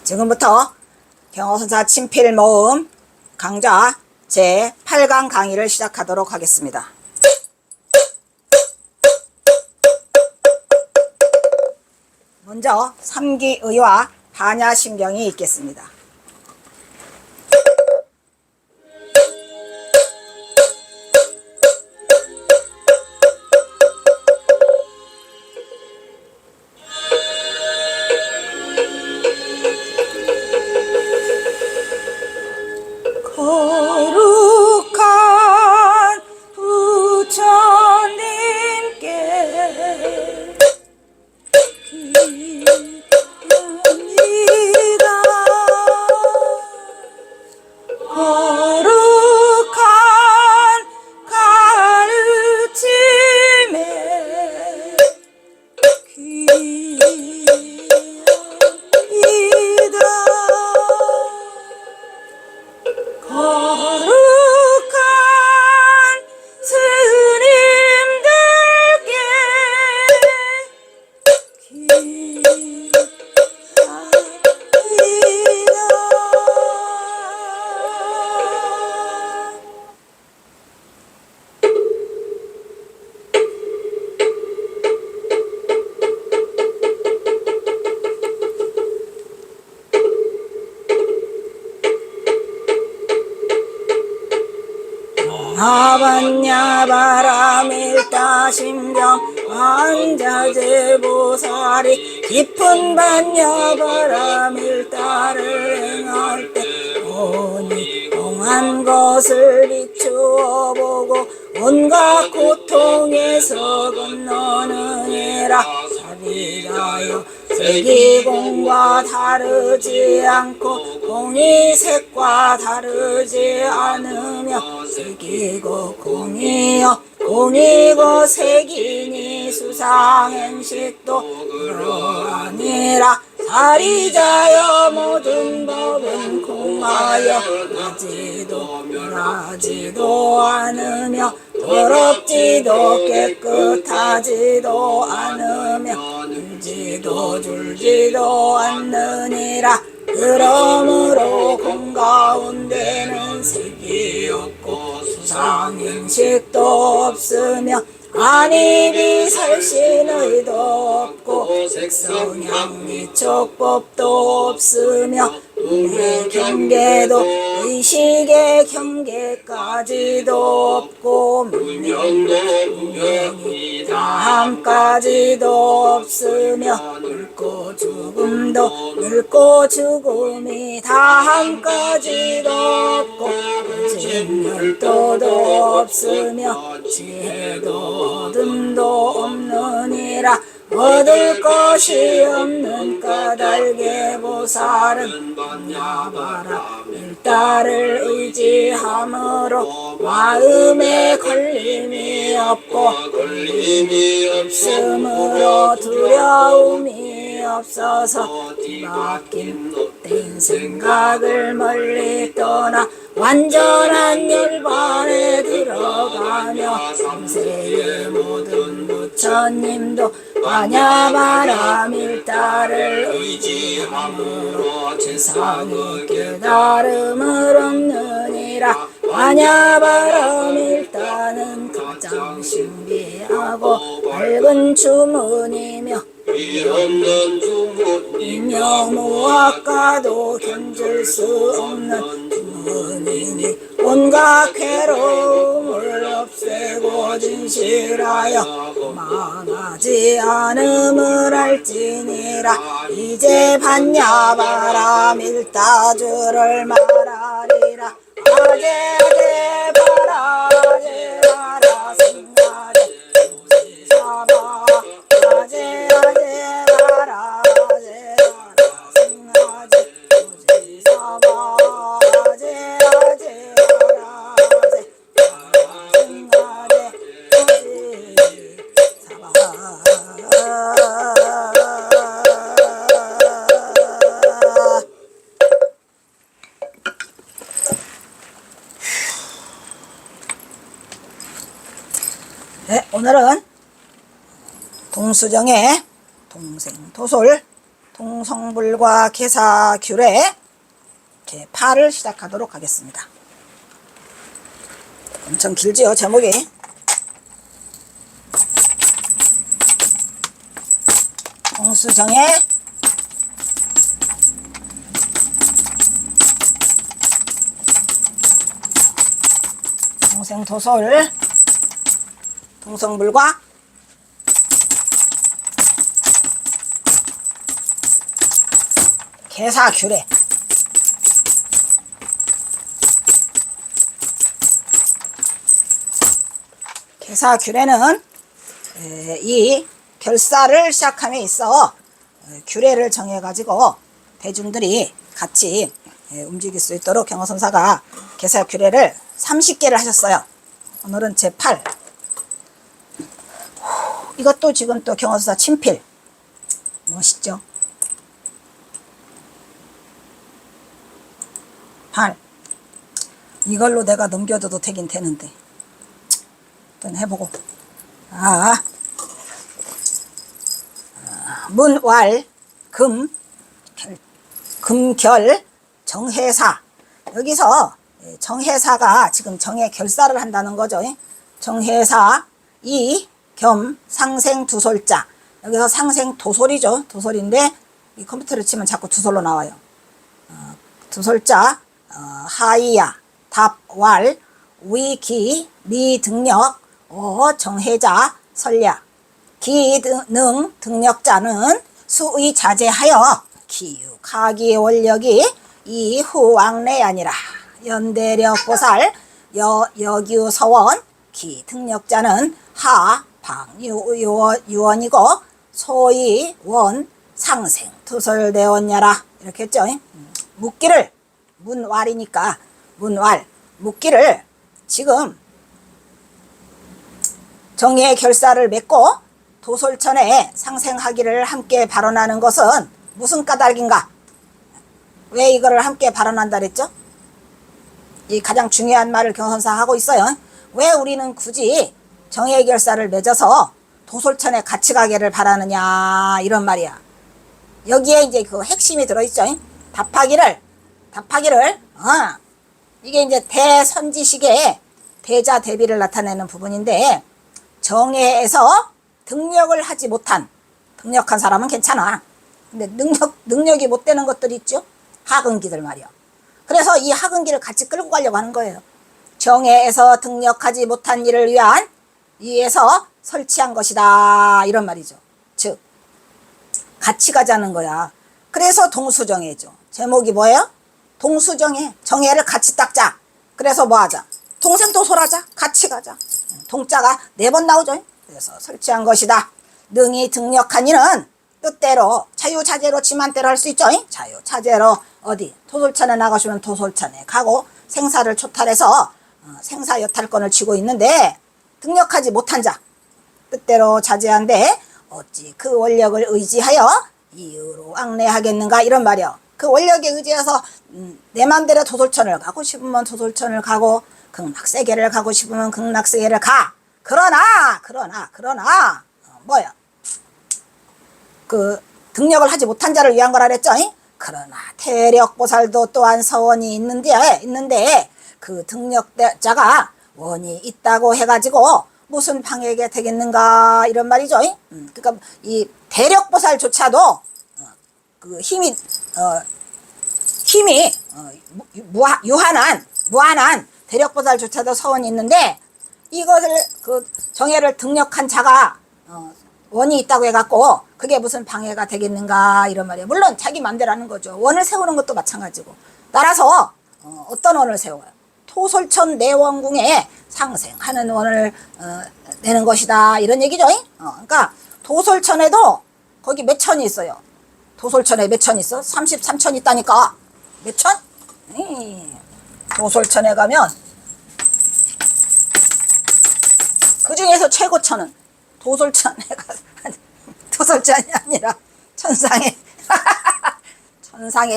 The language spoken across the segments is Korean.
지금부터 경호선사 친필 모음 강좌 제8강 강의를 시작하도록 하겠습니다. 먼저 삼기의와 반야신경이 있겠습니다. 거룩한 부처님께 기도합니다. 거룩한 가르침에 기도합니다. 거룩한 스님들께 기도합니다. 아반야바라밀타심경 안자제보살이 깊은 반야바라밀타를 행할 때 오니 공한 것을 비추어 보고 온갖 고통에서 건너느니라. 사비자여 세기공과 다르지 않고 공이 색과 다르지 않으며 색이고 공이여 공이고 색이니 수상행식도 그러하니라. 사리자여 모든 법은 공하여 나지도 멸하지도 않으며 더럽지도 깨끗하지도 않으며 늘지도 줄지도 않느니라. 그러므로 공 가운데는 색이 없고 수상행식도 없으며 안입이 살신의도 없고 색성향미 촉법도 없으며 눈의 경계도 의식의 경계까지도 없고 문명이 다함까지도 없으며 늙고 죽음이 다함까지도 없고 진멸도도 없으며 지혜도 어둠도 없느니라. 얻을 것이 없는 까닭의 보살은 반야바라 밀다를 의지함으로 마음에 걸림이 없고 걸림이 없으므로 두려움이 없어서 뒤바뀐 헛된 생각을 멀리 떠나 완전한 열반에 들어가며 삼세의 모든 부처님도 반야바라 밀다를 의지함으로 최상의 깨달음을 얻느니라. 반야바라 밀다는 가장 신비하고 밝은 주문이며 없는 주문이며 무엇과도 견줄 수 없는 주문이니 온갖 괴로움을 없애고 진실하여 망하지 않음을 알지니라. 이제 반야바라 밀다주를 말하리라. 아제 바라 아제 바라 승아제 오지사바 아제 바라 아제 바라 승아제 오지사바 아제 바라 아제 승아제 네, 오늘은 동수정의 동생 도솔 동성불과 개사규례 개파를 시작하도록 하겠습니다. 엄청 길지요, 제목이. 동수정의 동생도솔 동성불과 개사규례. 개사규례는 이 결사를 시작함에 있어 규례를 정해가지고 대중들이 같이 움직일 수 있도록 경허선사가 개사규례를 30개를 하셨어요. 오늘은 제8. 이것도 지금 또 경허선사 친필. 멋있죠? 8. 이걸로 내가 넘겨줘도 되긴 되는데 일단 해보고. 문왈 금결 정해사. 여기서 정해사가 지금 정해 결사를 한다는 거죠. 정해사 이 겸 상생 두솔자. 여기서 상생 도솔이죠. 도솔인데 이 컴퓨터를 치면 자꾸 두솔로 나와요. 두솔자 하이야 답왈 위기 미등력 정해자 설약 기능 등력자는 수의 자제하여 기육하기 원력이 이후왕래 아니라 연대력보살 여규서원 기등력자는 하방유원이고 소위원 상생 투설대원야라. 이렇게 했죠. 묻기를 문왈이니까 문왈 묻기를 지금 정의 결사를 맺고 도솔천에 상생하기를 함께 발언하는 것은 무슨 까닭인가? 왜 이거를 함께 발언한다 그랬죠? 이 가장 중요한 말을 경선사 하고 있어요. 왜 우리는 굳이 정의 결사를 맺어서 도솔천에 같이 가기를 바라느냐, 이런 말이야. 여기에 이제 그 핵심이 들어있죠. 답하기를 이게 이제 대선지식의 대자 대비를 나타내는 부분인데, 정회에서 등력을 하지 못한, 등력한 사람은 괜찮아. 근데 능력이 못 되는 것들이 있죠. 하근기들 말이야. 그래서 이 하근기를 같이 끌고 가려고 하는 거예요. 정회에서 등력하지 못한 일을 위해서 설치한 것이다, 이런 말이죠. 즉 같이 가자는 거야. 그래서 동수정회죠. 제목이 뭐예요? 동수정회. 정회를 같이 닦자. 그래서 뭐 하자? 동생도솔하자. 같이 가자. 동자가 4번 나오죠. 그래서 설치한 것이다. 능히 등력한 이는 뜻대로 자유자재로 지만대로 할 수 있죠. 자유자재로 어디 도솔천에 나가시면 도솔천에 가고 생사를 초탈해서 생사 여탈권을 쥐고 있는데, 등력하지 못한 자 뜻대로 자제한데 어찌 그 원력을 의지하여 이유로 왕래하겠는가, 이런 말이요. 그 원력에 의지해서 내 맘대로 도솔천을 가고 싶으면 도솔천을 가고 극락세계를 가고 싶으면 극락세계를 가. 그러나 뭐야, 그 등력을 하지 못한 자를 위한 거라 그랬죠. 그러나 태력보살도 또한 서원이 있는데 그 등력자가 원이 있다고 해가지고 무슨 방해가 되겠는가, 이런 말이죠. 그러니까 이 대력보살조차도 그 힘이 무한한 대력보살조차도 서원이 있는데, 이것을 그 정해를 등력한 자가 원이 있다고 해갖고 그게 무슨 방해가 되겠는가, 이런 말이에요. 물론 자기 맘대로 하는 거죠. 원을 세우는 것도 마찬가지고. 따라서 어떤 원을 세워요? 토솔천 내원궁에 상생하는 원을 내는 것이다, 이런 얘기죠. 그러니까 도솔천에도 거기 몇 천이 있어요. 도솔천에 몇 천 있어? 33천 있다니까. 몇 천? 도솔천에 가면 그 중에서 최고천은 도솔천에 가서 도솔천이 아니라 천상에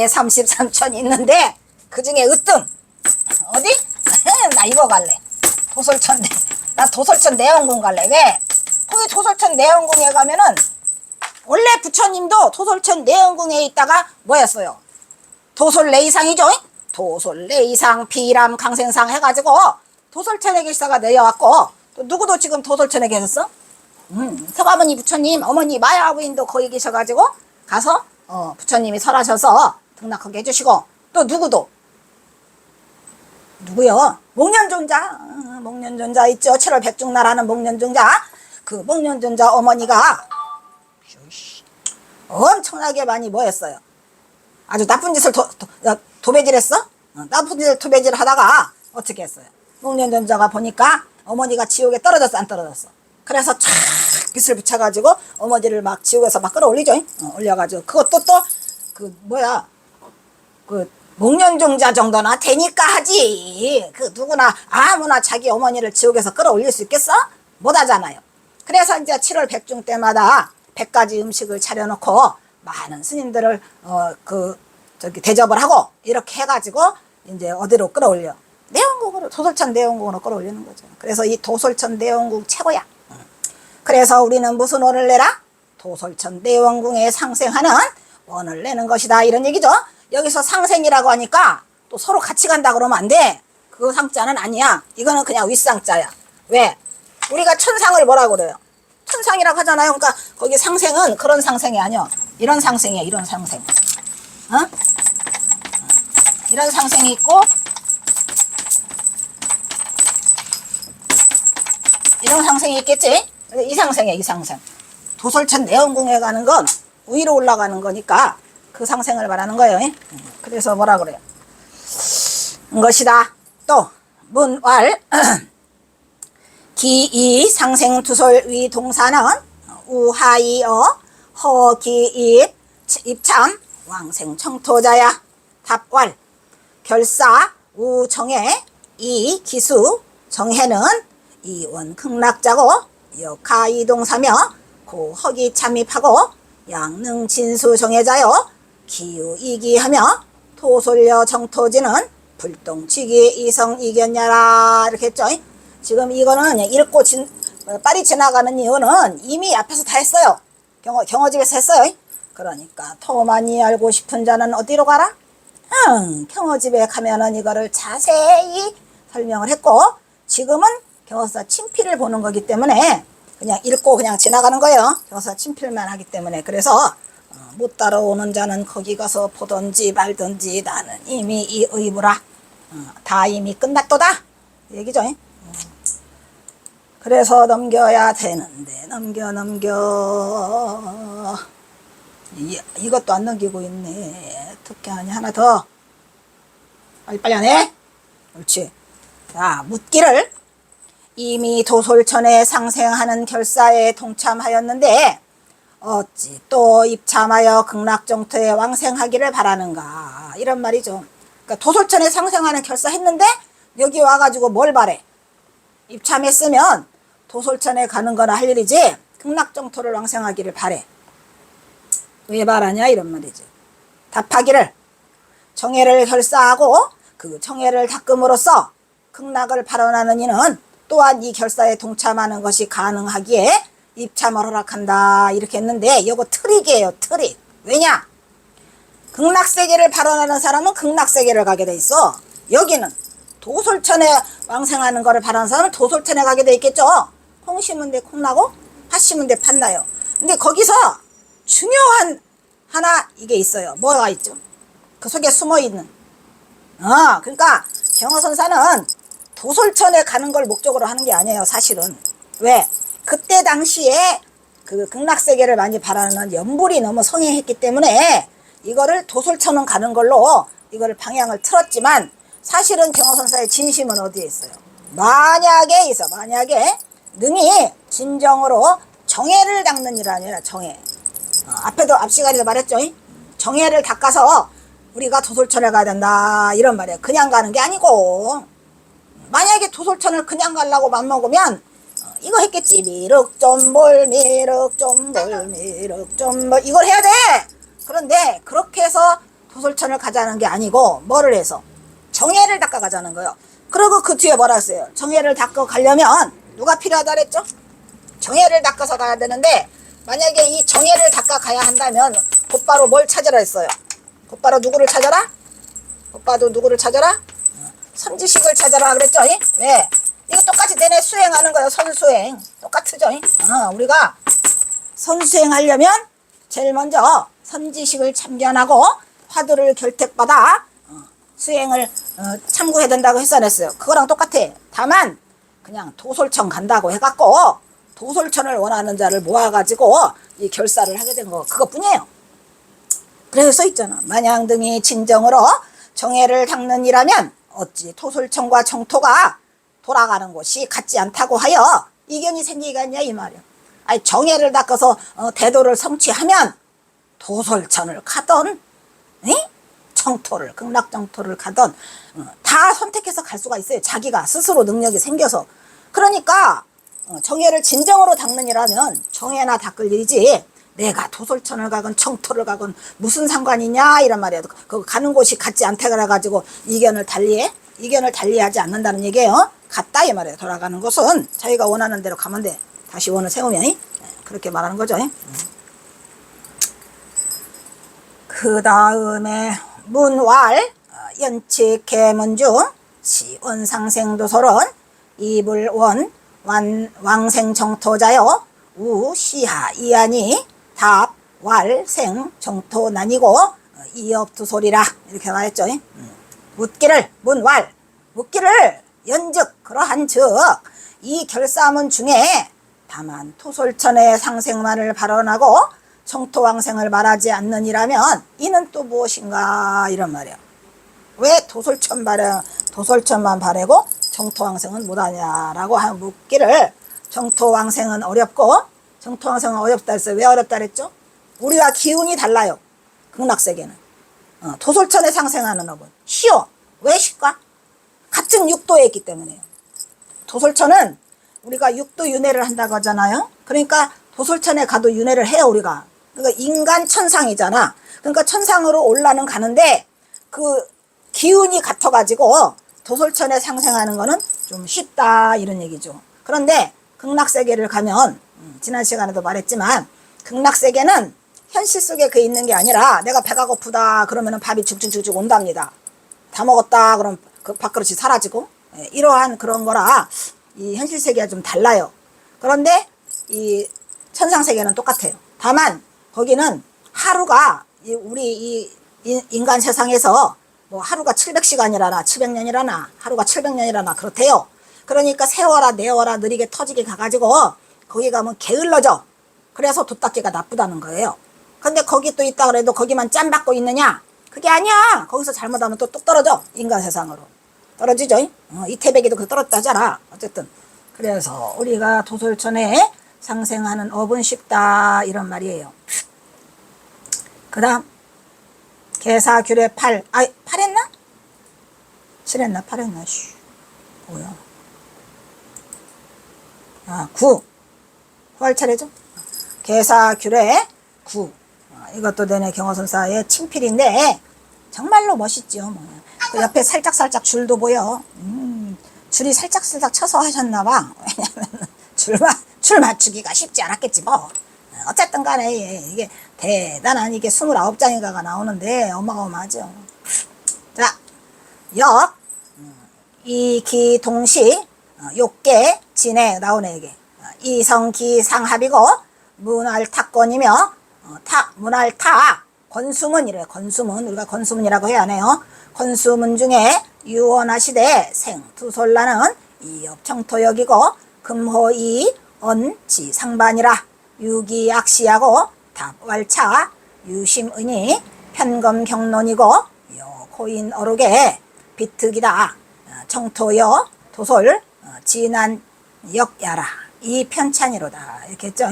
33천 있는데 그 중에 으뜸 어디? 나 이거 갈래. 도솔천 나 도솔천 내원궁 갈래. 왜? 거기 도솔천 내원궁에 가면은 원래 부처님도 도솔천 내원궁에 있다가 뭐였어요? 도솔내이상이죠. 도솔내이상 비람 강생상 해가지고 도솔천에 계시다가 내려왔고, 또 누구도 지금 도솔천에 계셨어? 서가모니 부처님 어머니 마야 부인도 거기 계셔가지고 가서 부처님이 설하셔서 등락하게 해주시고, 또 누구도 누구요? 목련존자. 목련존자 있죠. 7월 백중나라는 목련존자. 그 목련존자 어머니가 엄청나게 많이 뭐했어요? 아주 나쁜 짓을 도배질했어? 나쁜 짓을 도배질 하다가 어떻게 했어요? 목련존자가 보니까 어머니가 지옥에 떨어졌어, 안 떨어졌어? 그래서 촥 빗을 붙여가지고 어머니를 막 지옥에서 막 끌어올리죠. 올려가지고 그것도 또 그 뭐야, 그 목련종자 정도나 되니까 하지. 그 누구나 아무나 자기 어머니를 지옥에서 끌어올릴 수 있겠어? 못하잖아요. 그래서 이제 7월 백중 때마다 100가지 음식을 차려놓고 많은 스님들을 대접을 하고 이렇게 해가지고 이제 어디로 끌어올려? 내원궁으로, 도솔천 내원궁으로 끌어올리는 거죠. 그래서 이 도솔천 내원궁 최고야. 그래서 우리는 무슨 원을 내라? 도솔천 내원궁에 상생하는 원을 내는 것이다, 이런 얘기죠. 여기서 상생이라고 하니까 또 서로 같이 간다 그러면 안 돼. 그 상자는 아니야. 이거는 그냥 윗상자야. 왜? 우리가 천상을 뭐라고 그래요? 천상이라고 하잖아요. 그러니까 거기 상생은 그런 상생이 아니야. 이런 상생이야, 이런 상생. 이런 상생이 있고, 이런 상생이 있겠지? 이 상생이야, 이 상생. 도솔천 내원궁에 가는 건 위로 올라가는 거니까 그 상생을 말하는 거예요. 그래서 뭐라 그래요? 것이다. 또 문왈 기이 상생 두솔 위 동사는 우하이어 허기입 입참 왕생 청토자야. 답왈 결사 우정해 이 기수 정해는 이원 극락자고 역하이동사며 고허기 참입하고 양능 진수 정해자여 기우이기하며 토솔려 정토지는 불똥치기 이성 이견야라, 이렇게 했죠. 지금 이거는 읽고 빨리 지나가는 이유는 이미 앞에서 다 했어요. 경어집에서 했어요. 그러니까 더 많이 알고 싶은 자는 어디로 가라? 경어집에 가면은 이거를 자세히 설명을 했고, 지금은 경어사 친필을 보는 거기 때문에 그냥 읽고 그냥 지나가는 거예요. 경어사 친필만 하기 때문에. 그래서 못 따라오는 자는 거기 가서 보던지 말던지 나는 이미 이 의무라. 다 이미 끝났도다, 얘기죠. 그래서 넘겨야 되는데 넘겨 이것도 안 넘기고 있네. 어떻게 하냐. 하나 더 빨리 안 해? 옳지. 자, 묻기를 이미 도솔천에 상생하는 결사에 동참하였는데 어찌 또 입참하여 극락정토에 왕생하기를 바라는가, 이런 말이죠. 그러니까 도솔천에 상생하는 결사했는데 여기 와가지고 뭘 바래? 입참했으면 도솔천에 가는 거나 할 일이지 극락정토를 왕생하기를 바래. 왜 바라냐, 이런 말이지. 답하기를 정해를 결사하고 그 정해를 닦음으로써 극락을 발언하는 이는 또한 이 결사에 동참하는 것이 가능하기에 입참을 허락한다, 이렇게 했는데 이거 트릭이에요, 트릭. 왜냐? 극락세계를 발언하는 사람은 극락세계를 가게 돼 있어. 여기는 도솔천에 왕생하는 거를 발언하는 사람은 도솔천에 가게 돼 있겠죠. 콩 심은 데 콩 나고 팥 심은 데 팥 나요. 근데 거기서 중요한 하나 이게 있어요. 뭐가 있죠? 그 속에 숨어 있는. 그러니까 경어선사는 도솔천에 가는 걸 목적으로 하는 게 아니에요, 사실은. 왜? 그때 당시에 그 극락세계를 많이 바라는 연불이 너무 성행했기 때문에 이거를 도솔천은 가는 걸로 이거를 방향을 틀었지만, 사실은 경어선사의 진심은 어디에 있어요? 만약에 능히 진정으로 정해를 닦는 일 아니라 정해. 앞에도 앞 시간에도 말했죠. 정해를 닦아서 우리가 도솔천에 가야 된다, 이런 말이에요. 그냥 가는 게 아니고, 만약에 도솔천을 그냥 가려고 맘먹으면 이거 했겠지. 미륵좀볼 이걸 해야 돼. 그런데 그렇게 해서 도솔천을 가자는 게 아니고 뭐를 해서 정해를 닦아 가자는 거예요. 그리고 그 뒤에 뭐라 했어요? 정해를 닦아 가려면 누가 필요하다 그랬죠? 정해를 닦아서 가야 되는데 만약에 이 정예를 닦아 가야 한다면 곧바로 뭘 찾으라 했어요? 곧바로 누구를 찾아라? 곧바로 누구를 찾아라? 선지식을 찾아라 그랬죠? 왜? 이거 똑같이 내내 수행하는 거예요. 선수행. 똑같죠? 우리가 선수행하려면 제일 먼저 선지식을 참견하고 화두를 결택받아 수행을 참고해야 된다고 했어냈어요. 그거랑 똑같아. 다만 그냥 도솔청 간다고 해갖고 도솔천을 원하는 자를 모아가지고 이 결사를 하게 된 거 그것뿐이에요. 그래서 있잖아. 만양등이 진정으로 정예를 닦는 이라면 어찌 토솔청과 정토가 돌아가는 곳이 같지 않다고 하여 이견이 생기겠냐 이 말이야. 아니 정예를 닦아서 대도를 성취하면 도솔천을 가던 정토를 극락정토를 가던 다 선택해서 갈 수가 있어요. 자기가 스스로 능력이 생겨서. 그러니까 정예를 진정으로 닦는 이라면 정예나 닦을 일이지 내가 도솔천을 가건 청토를 가건 무슨 상관이냐 이란 말이야. 그 가는 곳이 같지 않다 그래가지고 이견을 달리하지 않는다는 얘기예요. 같다 이 말이에요. 돌아가는 곳은 자기가 원하는 대로 가면 돼. 다시 원을 세우면 그렇게 말하는 거죠. 그 다음에 문왈 연칙개문중 시원상생도솔은 이불원 왕생정토자여 우시하 이하니 답, 왈, 생, 정토 나뉘고 이업두솔이라 이렇게 말했죠. 문왈 묻기를 연즉 그러한 즉 이 결사문 중에 다만 토솔천의 상생만을 발언하고 정토왕생을 말하지 않느니라면 이는 또 무엇인가 이런 말이야. 왜 도솔천만 바래고 정토왕생은 못하냐라고 묻기를 정토왕생은 어렵고 정토왕생은 어렵다 했어요. 왜 어렵다 그랬죠? 우리와 기운이 달라요. 극락세계는 도솔천에 상생하는 업은 쉬워. 왜 쉽까? 같은 육도에 있기 때문에요. 도솔천은 우리가 육도 윤회를 한다고 하잖아요. 그러니까 도솔천에 가도 윤회를 해요 우리가. 그러니까 인간 천상이잖아. 그러니까 천상으로 올라는 가는데 그 기운이 같아가지고 도솔천에 상생하는 거는 좀 쉽다 이런 얘기죠. 그런데 극락세계를 가면 지난 시간에도 말했지만 극락세계는 현실 속에 그 있는 게 아니라 내가 배가 고프다 그러면 밥이 죽죽죽죽 온답니다. 다 먹었다 그럼 그 밥그릇이 사라지고 이러한 그런 거라 이 현실 세계가 좀 달라요. 그런데 이 천상세계는 똑같아요. 다만 거기는 하루가 우리 이 인간 세상에서 뭐 하루가 700시간이라나 700년이라나 하루가 700년이라나 그렇대요. 그러니까 세워라 내워라 느리게 터지게 가가지고 거기 가면 게을러져. 그래서 도닦기가 나쁘다는 거예요. 근데 거기 또 있다 그래도 거기만 짬받고 있느냐? 그게 아니야. 거기서 잘못하면 또 뚝 떨어져. 인간 세상으로 떨어지죠. 이태백이도 그 떨어졌다 하잖아. 어쨌든 그래서 우리가 도솔천에 상생하는 업은 쉽다 이런 말이에요. 그 다음 개사규례 8 했나? 7했나? 8했나? 뭐야 9 후할 차례죠. 개사규례 9 이것도 내내 경허선사의 친필인데 정말로 멋있죠. 그 옆에 살짝살짝 줄도 보여. 줄이 살짝살짝 쳐서 하셨나봐. 왜냐면 줄 맞추기가 쉽지 않았겠지 뭐. 어쨌든 간에 이게 대단한 이게 29장인가가 나오는데 어마어마하죠. 자, 역 이기동시 욕계 진해 나오네 이게. 이성기상합이고 문활탁권이며 문활타 권수문 이래. 권수문 우리가 권수문이라고 해야 하네요. 권수문 중에 유원하시되 생투솔라는 이업청토역이고 금호이 언지 상반이라 유기약시하고 답왈차 유심은이 편검경론이고 여코인 어록의 비특이다. 청토여 도솔 진안역야라 이 편찬이로다 이렇게 했죠.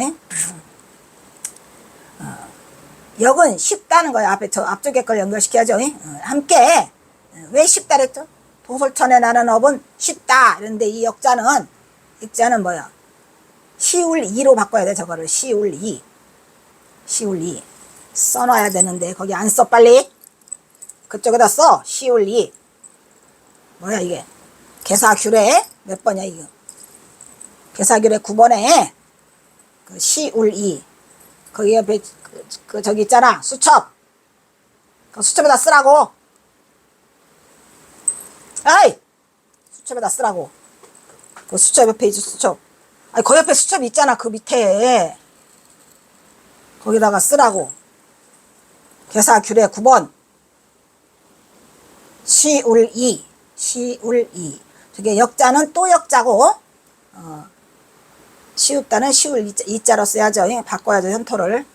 역은 쉽다는 거예요. 앞에 저 앞쪽에 걸 연결시켜야죠. 함께 왜 쉽다 그랬죠? 도솔천에 나는 업은 쉽다. 그런데 이 역자는 뭐야? 시울 2로 바꿔야 돼. 저거를 시울 2 써놔야 되는데 거기 안 써 빨리. 그쪽에다 써. 시울 2 뭐야 이게? 개사규례 몇 번이야 이거? 개사규례 9번에 그 시울 2 거기 옆에 저기 있잖아. 수첩. 그 수첩에다 쓰라고. 아이! 수첩에다 쓰라고. 그 수첩 옆에 있죠, 수첩. 아니, 그 옆에 수첩 있잖아, 그 밑에. 거기다가 쓰라고. 계사규례 9번. 시울이. 시울이. 저게 역자는 또 역자고, 시읍다는 시울 이자로 써야죠. 바꿔야죠, 현토를.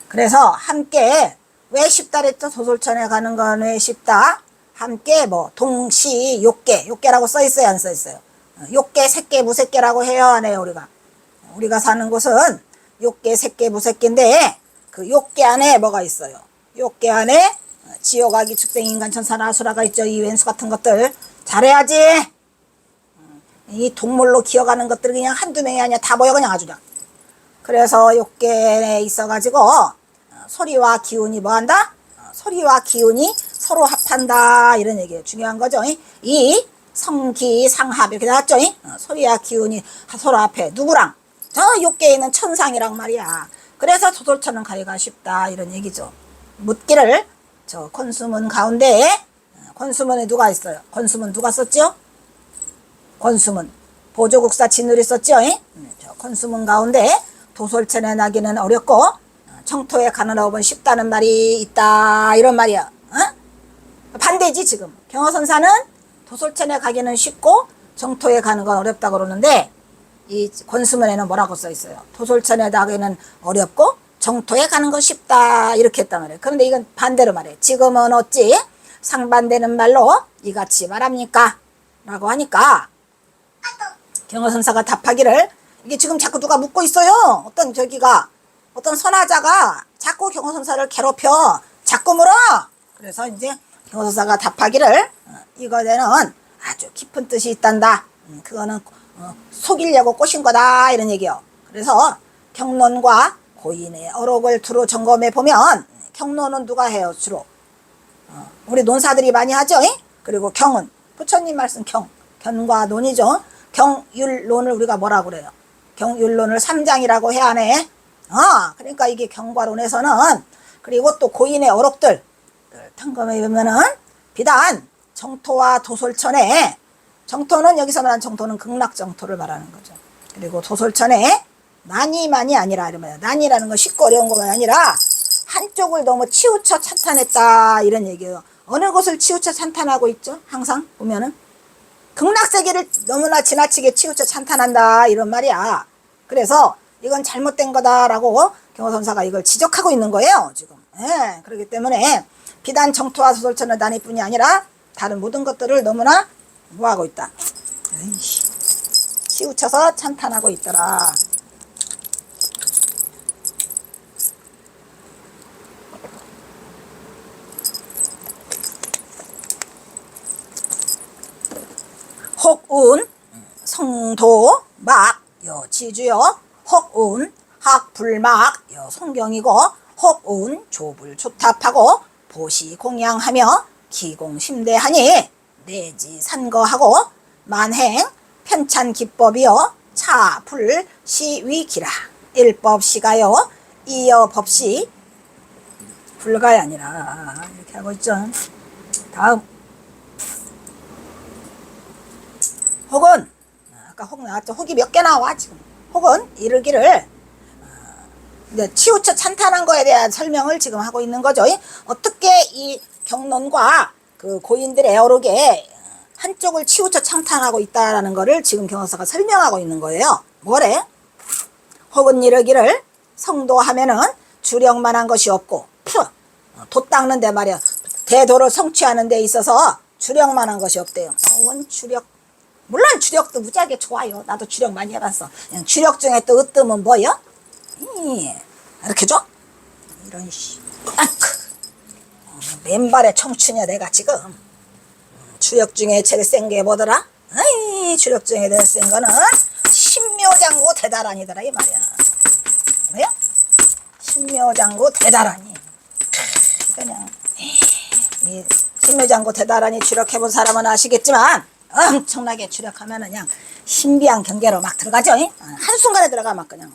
그래서 함께, 왜 쉽다 그랬죠? 도솔천에 가는 건 왜 쉽다? 함께 뭐 동시 욕계, 욕계라고 써 있어요, 안 써 있어요? 욕계, 색계, 무색계라고 해요, 안 해요, 우리가 사는 곳은 욕계, 색계, 무색계인데 그 욕계 안에 뭐가 있어요? 욕계 안에 지옥, 악이, 축생, 인간, 천사, 아수라가 있죠. 이 왼수 같은 것들 잘해야지. 이 동물로 기어가는 것들 그냥 한두 명이 아니야, 다 모여 그냥 아주 그냥. 그래서 욕계에 있어가지고 소리와 기운이 뭐한다? 소리와 기운이 서로 합한다, 이런 얘기예요. 중요한 거죠. 이 성기상합 이렇게 나왔죠. 소리와 기운이 서로 합해. 누구랑? 저 욕계에 있는 천상이랑 말이야. 그래서 도솔천은 가기가 쉽다, 이런 얘기죠. 묻기를 저 권수문 가운데, 권수문에 누가 있어요? 권수문 누가 썼죠? 권수문 보조국사 진울이 썼죠. 저 권수문 가운데 도솔천에 나기는 어렵고 청토에 가는 업은 쉽다는 말이 있다, 이런 말이야. 반대지. 지금 경허선사는 도솔천에 가기는 쉽고 정토에 가는 건 어렵다고 그러는데, 이 권수문에는 뭐라고 써 있어요? 도솔천에 가기는 어렵고 정토에 가는 건 쉽다, 이렇게 했단 말이에요. 그런데 이건 반대로 말해. 지금은 어찌 상반되는 말로 이같이 말합니까? 라고 하니까 경허선사가 답하기를, 이게 지금 자꾸 누가 묻고 있어요. 어떤 선하자가 자꾸 경허선사를 괴롭혀. 자꾸 물어. 그래서 이제 경허선사가 답하기를, 이거에는 아주 깊은 뜻이 있단다. 그거는 속이려고 꼬신 거다, 이런 얘기요. 그래서 경론과 고인의 어록을 두루 점검해 보면, 경론은 누가 해요? 주로 우리 논사들이 많이 하죠. 그리고 경은 부처님 말씀 견과 논이죠. 경율론을 우리가 뭐라고 그래요? 경율론을 3장이라고 해야 하네. 그러니까 이게 경과론에서는, 그리고 또 고인의 어록들 탐검해 보면은, 비단 정토와 도솔천에, 정토는 여기서 말하는 정토는 극락정토를 말하는 거죠. 그리고 도솔천에 난이만이 아니라, 이러면 난이라는 건 쉽고 어려운 것만 아니라 한쪽을 너무 치우쳐 찬탄했다, 이런 얘기예요. 어느 것을 치우쳐 찬탄하고 있죠? 항상 보면은 극락세계를 너무나 지나치게 치우쳐 찬탄한다, 이런 말이야. 그래서 이건 잘못된 거다라고 경허선사가 이걸 지적하고 있는 거예요, 지금. 그렇기 때문에 비단 정토와 도솔천의 난이뿐이 아니라 다른 모든 것들을 너무나 뭐하고 있다? 치우쳐서 찬탄하고 있더라. 혹운 성도 막 지주요, 혹운 학불막 송경이고, 혹운 조불 초탑하고 보시 공양하며 기공심대하니 내지 산거하고 만행 편찬 기법이요 차불 시위기라. 일법시가요 이어 법시 불가야 아니라, 이렇게 하고 있죠. 다음 혹은, 아까 혹 나왔죠. 혹이 몇 개 나와 지금. 혹은 이르기를, 이제 치우쳐 찬탄한 거에 대한 설명을 지금 하고 있는 거죠. 어떻게 이 경론과 그 고인들의 어록에 한쪽을 치우쳐 찬탄하고 있다라는 거를 지금 경허사가 설명하고 있는 거예요. 뭐래? 혹은 이르기를, 성도하면은 주력만한 것이 없고, 돛 닦는 데 말이야, 대도를 성취하는 데 있어서 주력만한 것이 없대요. 주력, 물론 주력도 무지하게 좋아요. 나도 주력 많이 해봤어. 그냥 주력 중에 또 으뜸은 뭐요? 이렇게 줘? 이런 맨발의 청춘이야 내가 지금. 주력 중에 제일 센 게 뭐더라? 주력 중에 제일 센 거는 신묘장구 대다란이더라, 이 말이야. 뭐야? 신묘장구 대다란이. 그냥 이 신묘장구 대다란이 주력해본 사람은 아시겠지만, 엄청나게 주력하면 그냥 신비한 경계로 막 들어가죠. 한순간에 들어가 막 그냥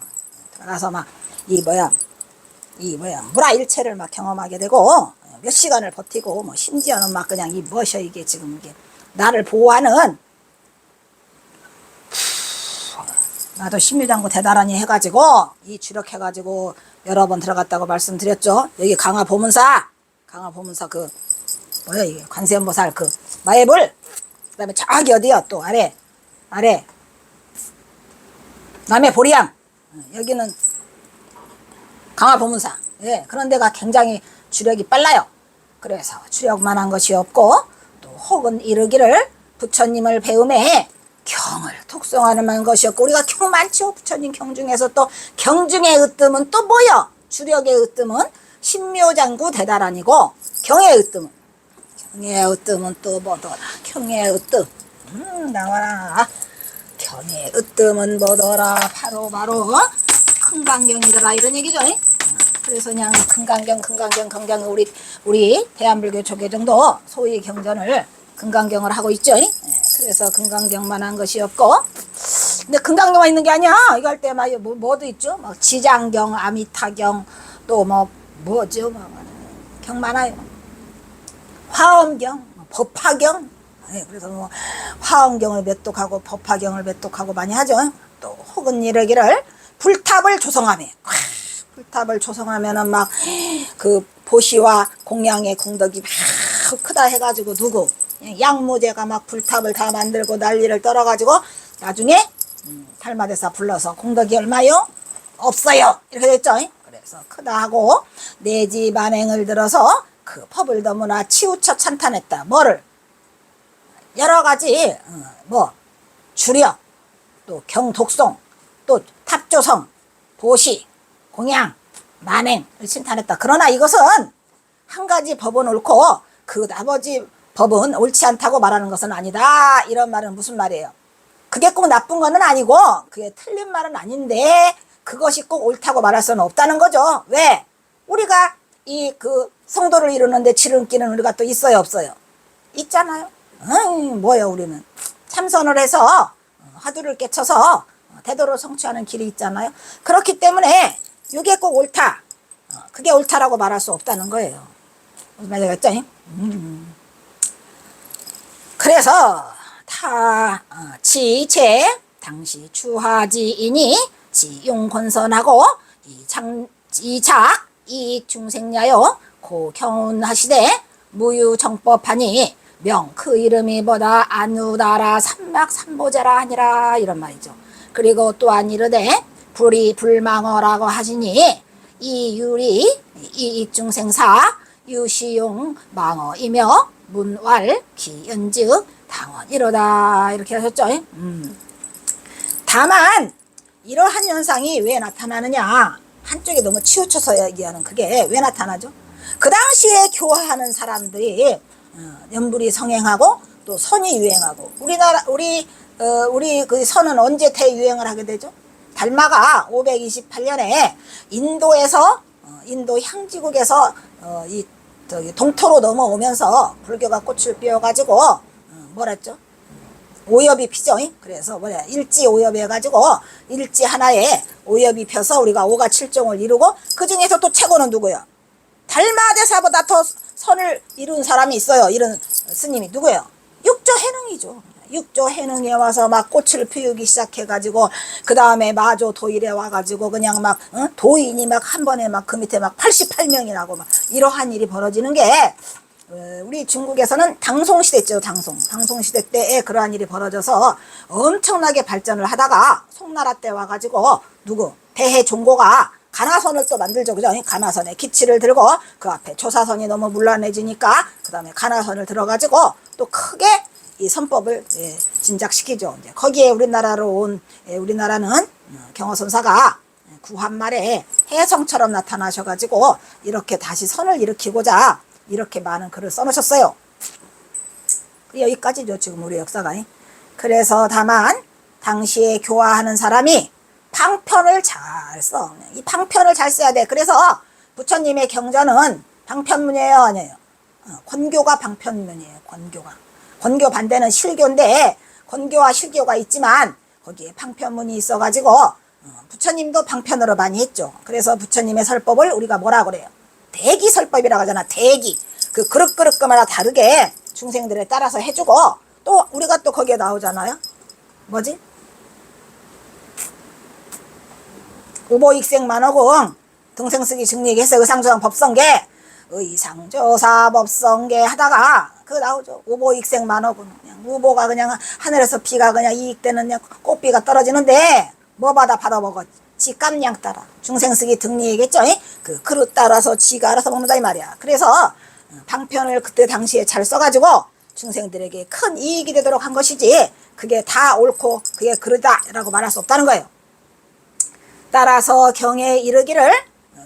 들어가서 막 이 물화일체를 막 경험하게 되고 몇 시간을 버티고 뭐 심지어는 막 그냥 이 뭐셔 이게 지금 이게 나를 보호하는 나도 심리장구 대단하니 해가지고 이 주력해가지고 여러 번 들어갔다고 말씀드렸죠. 여기 강화보문사 그 뭐야 이게 관세음보살 그 마애불 그다음에 저기 어디야 또 아래 남해 보리양 여기는 강화보문사 예, 그런 데가 굉장히 주력이 빨라요. 그래서 주력만한 것이 없고 또 혹은 이르기를 부처님을 배움에 경을 독송하는 것이 없고 우리가 경 많죠. 부처님 경 중에서 또 경 중의 으뜸은 또 뭐요? 주력의 으뜸은 신묘장구 대다란이고 경의 으뜸은 또 뭐더라? 경의 으뜸 나와라. 경의 으뜸은 뭐더라? 바로 큰강경이더라 이런 얘기죠. 그래서 그냥 큰강경 우리 대한불교 조계종도 소위 경전을 금강경을 하고 있죠. 그래서 금강경만 한 것이 없고 근데 금강경만 있는 게 아니야. 이거 할 때 막 뭐도 있죠. 막 지장경, 아미타경 또 뭐죠? 경 많아요. 화엄경, 법화경 그래서 뭐 화엄경을 몇독하고 법화경을 몇독하고 많이 하죠. 또 혹은 이러기를 불탑을 조성하며 불탑을 조성하면은 막 그 보시와 공양의 공덕이 막 크다 해가지고 누구 양무제가 막 불탑을 다 만들고 난리를 떨어가지고 나중에 달마대사 불러서 공덕이 얼마요? 없어요 이렇게 됐죠. 그래서 크다 하고 내지 만행을 들어서 그 법을 너무나 치우쳐 찬탄했다. 뭐를 여러가지 뭐 주력 또 경독송 또 탑조성 보시 공양 만행을 찬탄했다. 그러나 이것은 한 가지 법은 옳고 그 나머지 법은 옳지 않다고 말하는 것은 아니다. 이런 말은 무슨 말이에요? 그게 꼭 나쁜 것은 아니고 그게 틀린 말은 아닌데 그것이 꼭 옳다고 말할 수는 없다는 거죠. 왜? 우리가 이 그 성도를 이루는데 지름길은 우리가 또 있어요 없어요? 있잖아요. 뭐예요 우리는 참선을 해서 화두를 깨쳐서 대도를 성취하는 길이 있잖아요. 그렇기 때문에 이게 꼭 옳다 그게 옳다라고 말할 수 없다는 거예요. 무슨 말인지 알겠죠? 그래서 지체 당시 주하지이니 지용권선하고 이작 이익중생야요 고경운하시되 무유정법하니 명 그 이름이 뭐다 안우다라 삼막삼보제라 하니라 이런 말이죠. 그리고 또한 이르되 불이 불망어라고 하시니 이유리 이익중생사 유시용 망어이며 문왈 기연즉 당원 이러다 이렇게 하셨죠. 다만 이러한 현상이 왜 나타나느냐 한쪽에 너무 치우쳐서 얘기하는 그게 왜 나타나죠? 그 당시에 교화하는 사람들이 연불이 성행하고 또 선이 유행하고 우리 그 선은 언제 대유행을 하게 되죠? 달마가 528년에 인도에서 인도 향지국에서 이 동토로 넘어오면서 불교가 꽃을 피워가지고 뭐랬죠? 오엽이 피죠. 그래서 일지 오엽이 해가지고 일지 하나에 오엽이 펴서 우리가 오가 칠종을 이루고 그 중에서 또 최고는 누구예요? 달마대사보다 더 선을 이룬 사람이 있어요. 이런 스님이 누구예요? 육조해능이죠. 육조해능에 와서 막 꽃을 피우기 시작해가지고 그 다음에 마조 도일에 와가지고 그냥 막 도인이 막 한 번에 막 그 밑에 막 88명이라고 막 이러한 일이 벌어지는 게 우리 중국에서는 당송시대 있죠. 당송시대 때에 그러한 일이 벌어져서 엄청나게 발전을 하다가 송나라 때 와가지고 누구 대해종고가 가나선을 또 만들죠. 그죠? 가나선에 기치를 들고 그 앞에 조사선이 너무 문란해지니까 그 다음에 가나선을 들어가지고 또 크게 이 선법을 진작시키죠. 이제 거기에 우리나라는 경허선사가 구한말에 해성처럼 나타나셔가지고 이렇게 다시 선을 일으키고자 이렇게 많은 글을 써놓으셨어요. 여기까지죠. 지금 우리 역사가. 그래서 다만 당시에 교화하는 사람이 방편을 잘 써. 이 방편을 잘 써야 돼. 그래서 부처님의 경전은 방편문이에요, 아니에요? 권교가 방편문이에요. 권교 반대는 실교인데 권교와 실교가 있지만 거기에 방편문이 있어가지고 부처님도 방편으로 많이 했죠. 그래서 부처님의 설법을 우리가 뭐라 그래요? 대기설법이라고 하잖아. 대기. 그 그릇그릇마다 다르게 중생들에 따라서 해주고, 또 우리가 또 거기에 나오잖아요. 뭐지? 우보익생만어공 등생쓰기 증리개세 의상조상 법성계 의상조사 법성계 하다가 그 나오죠. 우보익생만어공. 그냥 우보가 그냥 하늘에서 비가 그냥 이익되는 그냥 꽃비가 떨어지는데 뭐 받아먹어? 지 깜냥 따라 중생쓰기 등리겠죠. 그 그릇 따라서 지가 알아서 먹는다 이 말이야. 그래서 방편을 그때 당시에 잘 써가지고 중생들에게 큰 이익이 되도록 한 것이지, 그게 다 옳고 그게 그르다 라고 말할 수 없다는 거예요. 따라서 경에 이르기를,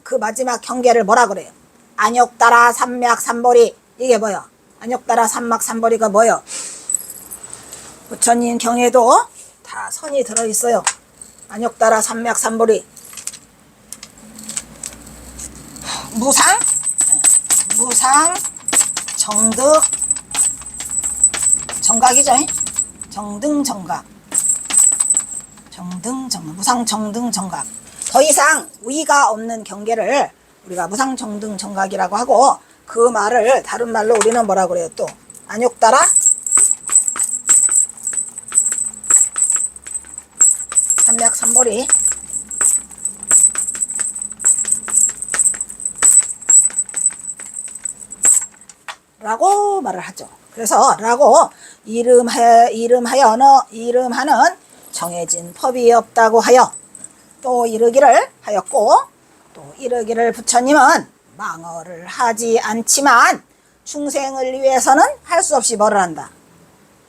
그 마지막 경계를 뭐라 그래요? 안욕따라 삼맥삼보리. 이게 뭐요? 안욕따라 삼맥삼보리가 뭐요? 부처님 경에도 다 선이 들어있어요. 안욕따라 삼맥삼보리. 무상, 정득, 정각이죠. 정등정각. 무상 정등정각. 더 이상 위가 없는 경계를 우리가 무상 정등정각이라고 하고, 그 말을 다른 말로 우리는 뭐라 그래요? 또 안욕따라 삼맥삼보리 라고 말을 하죠. 그래서 라고 이름하는 정해진 법이 없다고 하여 또 이르기를 하였고, 또 이르기를 부처님은 망어를 하지 않지만 중생을 위해서는 할 수 없이 뭐를 한다?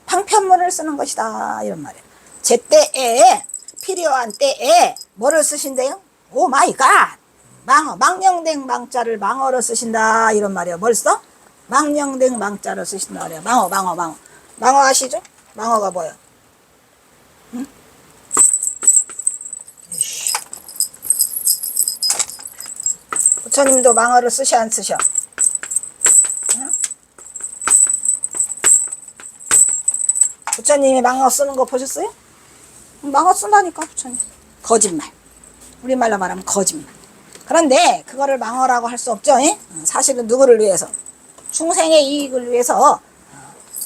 방편문을 쓰는 것이다 이런 말이에요. 제때에 필요한 때에 뭐를 쓰신대요? 오 마이 갓! 망령댕 망자를 망어로 쓰신다 이런 말이에요. 뭘 써? 망령댕 망자를 쓰신다 그래요. 망어 아시죠? 망어가 뭐예요? 응? 부처님도 망어를 쓰셔 안 쓰셔? 응? 부처님이 망어 쓰는 거 보셨어요? 망어 쓴다니까 부처님. 거짓말. 우리말로 말하면 거짓말. 그런데 그거를 망어라고 할 수 없죠. 사실은 누구를 위해서? 중생의 이익을 위해서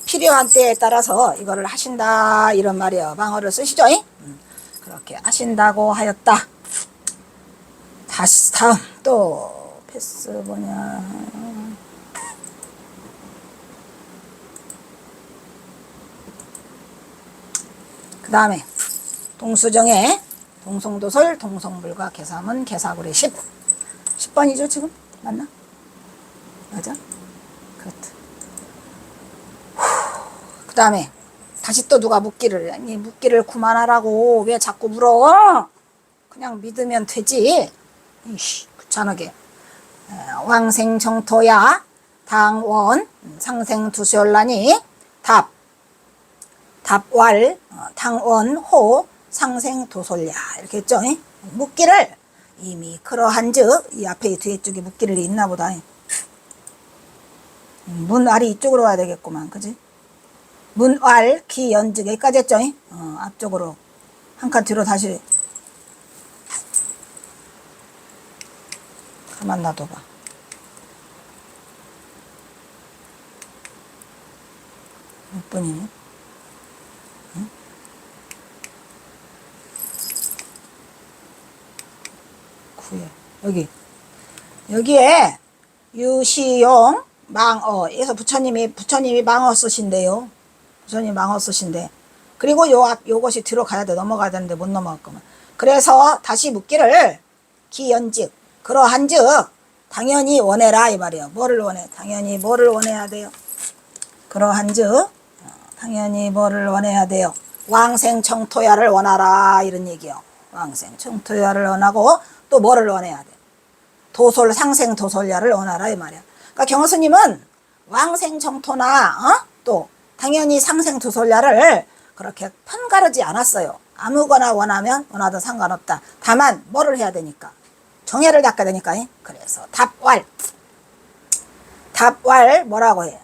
필요한 때에 따라서 이거를 하신다 이런 말이에요. 망어를 쓰시죠. 그렇게 하신다고 하였다. 다시 다음 또 패스 뭐냐. 그 다음에 동수정에 동성도설 동성불과 개사문 개사구리 10번이죠 지금? 맞나? 맞아? 그렇다. 그 다음에 다시 또 누가 묻기를, 아니 묻기를 그만하라고 왜 자꾸 물어? 그냥 믿으면 되지. 이씨 귀찮게. 왕생정토야 당원 상생두시올라니 답왈 당원호 상생도솔야 이렇게 했죠. 묻기를 이미 그러한즉, 이 앞에 뒤에 쪽에 묻기를 있나 보다. 문알이 이쪽으로 와야 되겠구만, 그지? 문알 기연즉 여기까지 했죠. 앞쪽으로 한 칸 뒤로 다시 가만 놔둬봐. 몇 분이니? 응? 여기에 유시용 망어에서 부처님이 망어 쓰신대요. 부처님 망어 쓰신대. 그리고 요것이 뒤로 가야 돼. 넘어가야 되는데 못 넘어갈 거면. 그래서 다시 묻기를 기연즉 그러한즉 당연히 원해라 이 말이에요. 뭐를 원해? 당연히 뭐를 원해야 돼요? 그러한즉 당연히 뭐를 원해야 돼요? 왕생청토야를 원하라 이런 얘기요. 왕생청토야를 원하고 또 뭐를 원해야 돼? 도솔 상생도솔야를 원하라 이 말이야. 그러니까 경스님은 왕생정토나 또 당연히 상생도솔야를 그렇게 편가르지 않았어요. 아무거나 원하면 원하든 상관없다. 다만 뭐를 해야 되니까? 정해를 닦아야 되니까. 그래서 답왈 뭐라고 해?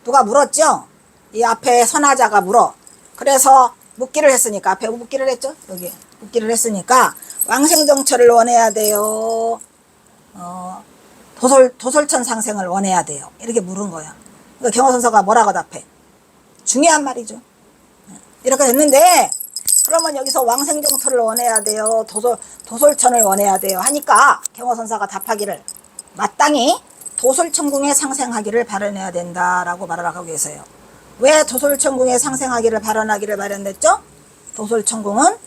누가 물었죠? 이 앞에 선하자가 물어. 그래서 묻기를 했으니까 앞에 묻기를 했죠. 여기 묻기를 했으니까 왕생정처를 원해야 돼요. 도솔천 상생을 원해야 돼요. 이렇게 물은 거야. 그러니까 경호선서가 뭐라고 답해? 중요한 말이죠. 이렇게 됐는데 그러면 여기서 왕생정토를 원해야 돼요. 도솔천을 원해야 돼요. 하니까 경호선사가 답하기를 마땅히 도솔천궁에 상생하기를 바라내야 된다라고 말을 하고 계세요. 왜 도솔천궁에 상생하기를 바라나기를 마련했죠? 도솔천궁은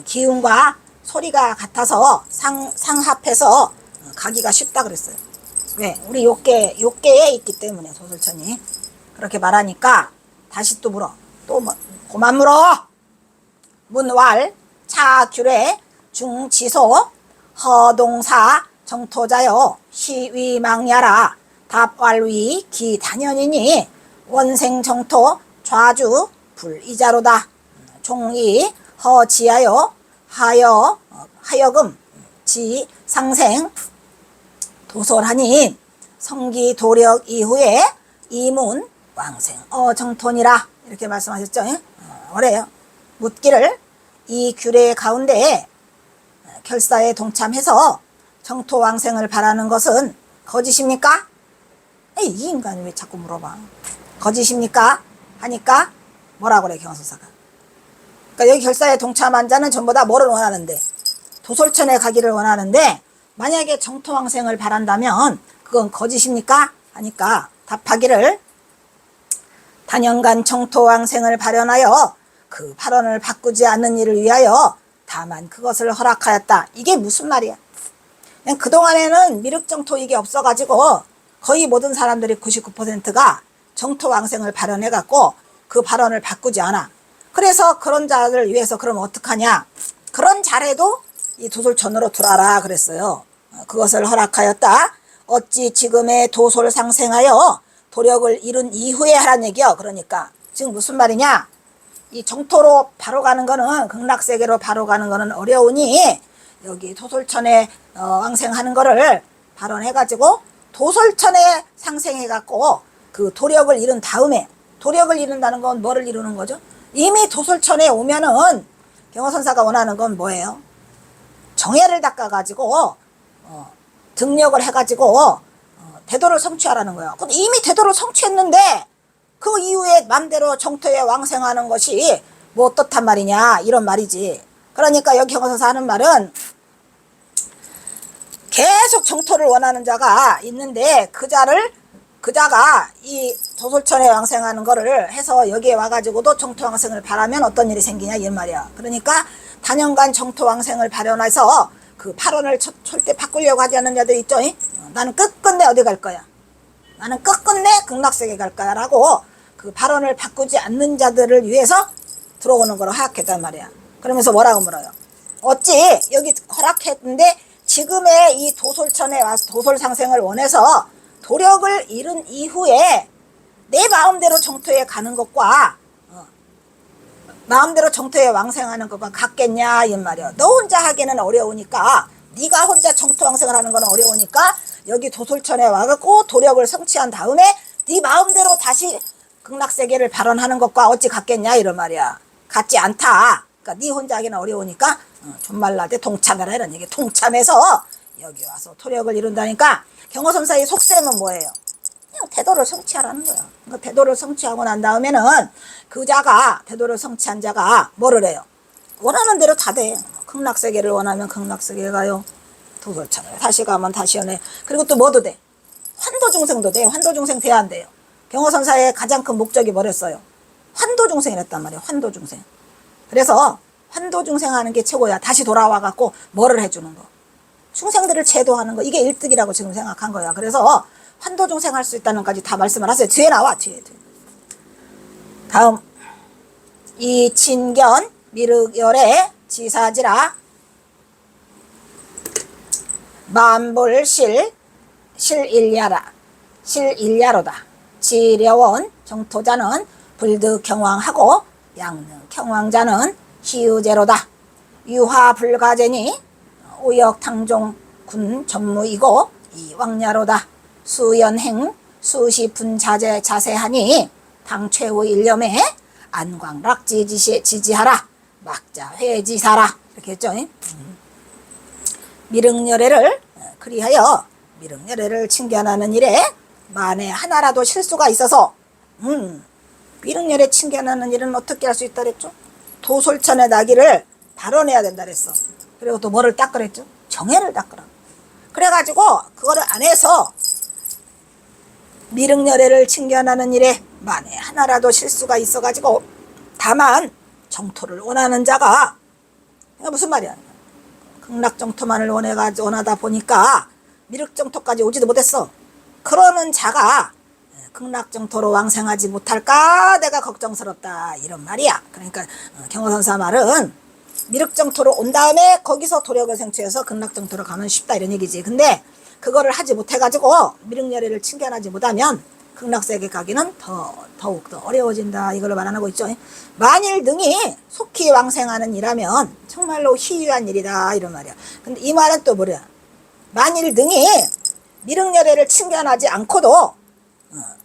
기운과 소리가 같아서 상합해서 가기가 쉽다 그랬어요. 왜? 우리 욕계에 있기 때문에 도솔천이. 그렇게 말하니까 다시 또 물어. 또 뭐, 그만 물어! 문왈, 차규례, 중지소, 허동사, 정토자여, 시위망야라, 답왈위, 기단연이니, 원생정토, 좌주, 불이자로다. 종이, 허지하여, 하여금, 지, 상생, 도솔하니, 성기도력 이후에 이문, 왕생, 정토니라. 이렇게 말씀하셨죠? 어래요. 묻기를 이 규례 가운데 결사에 동참해서 정토왕생을 바라는 것은 거짓입니까? 이 인간이 왜 자꾸 물어봐. 거짓입니까? 하니까 뭐라고 그래 경호선사가. 그러니까 여기 결사에 동참한 자는 전부 다 뭐를 원하는데? 도솔천에 가기를 원하는데 만약에 정토왕생을 바란다면 그건 거짓입니까? 하니까 답하기를 단연간 정토왕생을 발현하여 그 발언을 바꾸지 않는 일을 위하여 다만 그것을 허락하였다. 이게 무슨 말이야? 그냥 그동안에는 미륵정토 이게 없어가지고 거의 모든 사람들이 99%가 정토왕생을 발현해갖고 그 발언을 바꾸지 않아. 그래서 그런 자를 위해서 그러면 어떡하냐? 그런 자라도 이 도솔천으로 두라라 그랬어요. 그것을 허락하였다. 어찌 지금의 도솔상생하여 도력을 이룬 이후에 하란 얘기요. 그러니까 지금 무슨 말이냐? 이 정토로 바로 가는 거는 극락세계로 바로 가는 거는 어려우니 여기 도솔천에 왕생하는 거를 발언해가지고 도솔천에 상생해갖고 그 도력을 이룬 다음에 도력을 이룬다는 건 뭐를 이루는 거죠? 이미 도솔천에 오면은 경호선사가 원하는 건 뭐예요? 정해를 닦아가지고 등력을 해가지고 대도를 성취하라는 거예요. 근데 이미 대도를 성취했는데 그 이후에 맘대로 정토에 왕생하는 것이 뭐 어떻단 말이냐 이런 말이지. 그러니까 여기 경호선사 하는 말은 계속 정토를 원하는 자가 있는데 그 자가 이 도솔천에 왕생하는 거를 해서 여기에 와가지고도 정토 왕생을 바라면 어떤 일이 생기냐 이 말이야. 그러니까 단연간 정토 왕생을 발현해서 그 발언을 절대 바꾸려고 하지 않는 자들 있죠. 나는 끝끝내 어디 갈 거야? 나는 끝끝내 극락세계 갈 거야 라고 그 발언을 바꾸지 않는 자들을 위해서 들어오는 거로 허락했단 말이야. 그러면서 뭐라고 물어요? 어찌 여기 허락했는데 지금의 이 도솔천에 와서 도솔상생을 원해서 도력을 이룬 이후에 내 마음대로 정토에 가는 것과 마음대로 정토에 왕생하는 것과 같겠냐 이 말이야. 너 혼자 하기는 어려우니까 네가 혼자 정토 왕생을 하는 건 어려우니까 여기 도솔천에 와갖고 도력을 성취한 다음에 네 마음대로 다시 극락세계를 발언하는 것과 어찌 같겠냐 이런 말이야. 같지 않다. 그러니까 네 혼자 하기는 어려우니까 존말라대 동참해라 이런 얘기. 동참해서 여기 와서 도력을 이룬다니까 경호선사의 속셈은 뭐예요? 그냥 대도를 성취하라는 거야. 그러니까 대도를 성취하고 난 다음에는 그 자가 대도를 성취한 자가 뭐를 해요? 원하는 대로 다 돼. 극락세계를 원하면 극락세계 가요. 도솔천을 다시 가면 다시 연해. 그리고 또 뭐도 돼? 환도중생도 돼. 환도중생 돼야 안 돼요. 경호선사의 가장 큰 목적이 뭐랬어요? 환도중생이랬단 말이에요. 환도중생. 그래서 환도중생 하는 게 최고야. 다시 돌아와갖고 뭐를 해주는 거. 중생들을 제도하는 거. 이게 1득이라고 지금 생각한 거야. 그래서 환도중생 할 수 있다는 것까지 다 말씀을 하세요. 뒤에 나와. 뒤에. 다음 이친견 미륵열의 지사지라 만불실 실일야로다. 지려원 정토자는 불득경왕하고 양능경왕자는 희유제로다. 유화불가제니 오역탕종군 전무이고 이왕야로다. 수연행 수시분자제 자세하니 당최후 일념에 안광락지 지지하라. 막자회지사라. 이렇게 했죠. 미륵열애를 그리하여 미륵열애를 칭견하는 일에 만에 하나라도 실수가 있어서 미륵열애 칭견하는 일은 어떻게 할 수 있다 그랬죠? 도솔천의 나기를 발언해야 된다 그랬어. 그리고 또 뭐를 닦으랬죠? 정해를 닦으라. 그래가지고 그거를 안 해서 미륵열애를 칭견하는 일에 만에 하나라도 실수가 있어가지고 다만 정토를 원하는 자가, 이게 무슨 말이야? 극락정토만을 원하다 보니까 미륵정토까지 오지도 못했어. 그러는 자가 극락정토로 왕생하지 못할까 내가 걱정스럽다, 이런 말이야. 그러니까 경호선사 말은 미륵정토로 온 다음에 거기서 도력을 생취해서 극락정토로 가면 쉽다, 이런 얘기지. 근데 그거를 하지 못해가지고 미륵열애를 칭견하지 못하면 극락세계 가기는 더욱더 어려워진다, 이걸로 말하고 있죠. 만일 등이 속히 왕생하는 일하면 정말로 희귀한 일이다, 이런 말이야. 근데 이 말은 또 뭐냐? 만일 등이 미륵열애를 칭견하지 않고도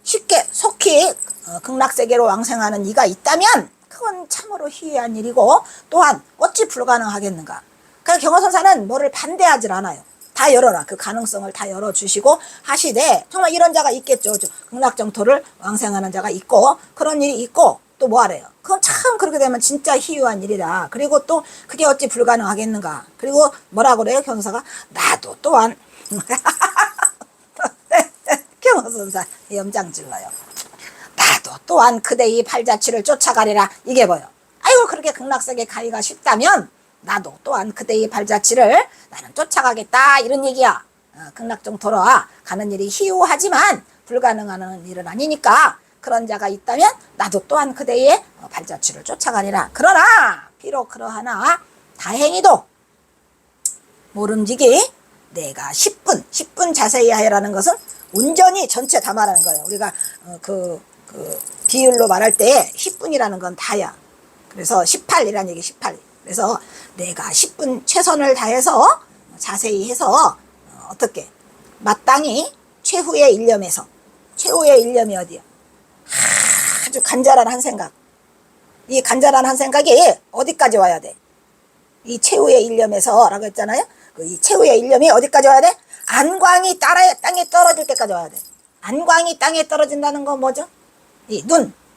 쉽게 속히 극락세계로 왕생하는 이가 있다면 그건 참으로 희귀한 일이고, 또한 어찌 불가능하겠는가. 그러니까 경호선사는 뭐를 반대하질 않아요. 다 열어라. 그 가능성을 다 열어주시고 하시되, 정말 이런 자가 있겠죠. 극락정토를 왕생하는 자가 있고 그런 일이 있고, 또 뭐 하래요? 그건 참 그렇게 되면 진짜 희유한 일이다. 그리고 또 그게 어찌 불가능하겠는가. 그리고 뭐라고 그래요? 경호사가 나도 또한 경호선사 염장 질러요. 나도 또한 그대의 발자취를 쫓아가리라. 이게 뭐요? 아이고, 그렇게 극락세계 가기가 쉽다면 나도 또한 그대의 발자취를 나는 쫓아가겠다, 이런 얘기야. 극락정토로 가는 일이 희유하지만 불가능한 일은 아니니까 그런 자가 있다면 나도 또한 그대의 발자취를 쫓아가리라. 그러나 비록 그러하나 다행히도 모름지기 내가 10분 자세히 하여라는 것은 온전히 전체 다 말하는 거예요. 우리가 그 비율로 말할 때 10분이라는 건 다야. 그래서 18이라는 얘기, 18. 그래서 내가 10분 최선을 다해서 자세히 해서 어떻게 마땅히 최후의 일념에서, 최후의 일념이 어디야? 아주 간절한 한 생각. 이 간절한 한 생각이 어디까지 와야 돼? 이 최후의 일념에서 라고 했잖아요. 이 최후의 일념이 어디까지 와야 돼? 안광이 땅에 떨어질 때까지 와야 돼. 안광이 땅에 떨어진다는 건 뭐죠? 이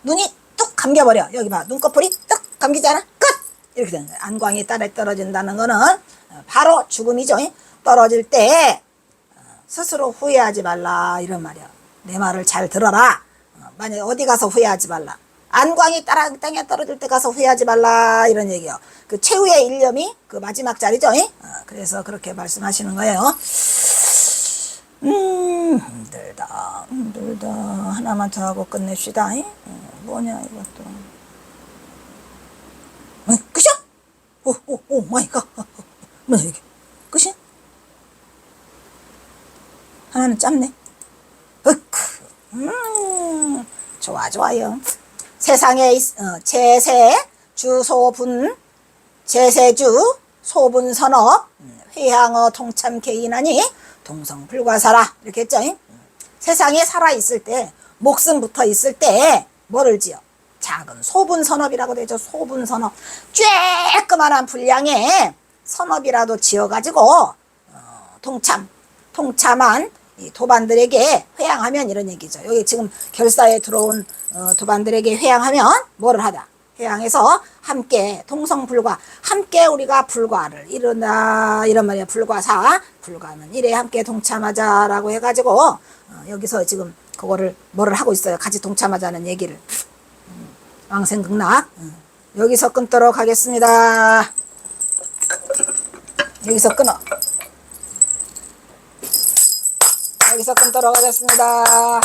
눈이 뚝 감겨버려. 여기 봐, 눈꺼풀이 뚝 감기잖아. 끝! 이렇게 되는 거예요. 안광이 땅에 떨어진다는 거는 바로 죽음이죠. 떨어질 때 스스로 후회하지 말라, 이런 말이야. 내 말을 잘 들어라. 만약에 어디 가서 후회하지 말라. 안광이 땅에 떨어질 때 가서 후회하지 말라, 이런 얘기요. 그 최후의 일념이 그 마지막 자리죠. 그래서 그렇게 말씀하시는 거예요. 힘들다. 하나만 더 하고 끝냅시다. 뭐냐 이것도. 끝이야? 오 마이 갓. 뭐야 이게? 끝이야? 하나는 짧네. 좋아요. 세상에 제세주 소분 선업 회향어 통참 개인하니 동성 불과사라, 이렇게 했죠. 세상에 살아있을 때, 목숨 붙어 있을 때 뭐를 지어? 작은 소분 선업이라고 되죠. 소분 선업. 쬐끄만한 분량의 선업이라도 지어가지고 통참한 이 도반들에게 회양하면, 이런 얘기죠. 여기 지금 결사에 들어온 도반들에게 회양하면 뭐를 하다? 회양해서 함께 동성불과, 함께 우리가 불과를 이룬다, 이런 말이야. 불과사, 불과는 일에 함께 동참하자라고 해가지고 여기서 지금 그거를 뭐를 하고 있어요. 같이 동참하자는 얘기를. 왕생극락. 여기서 끊도록 하겠습니다. 여기서 끊어. 여기서 끊도록 하겠습니다.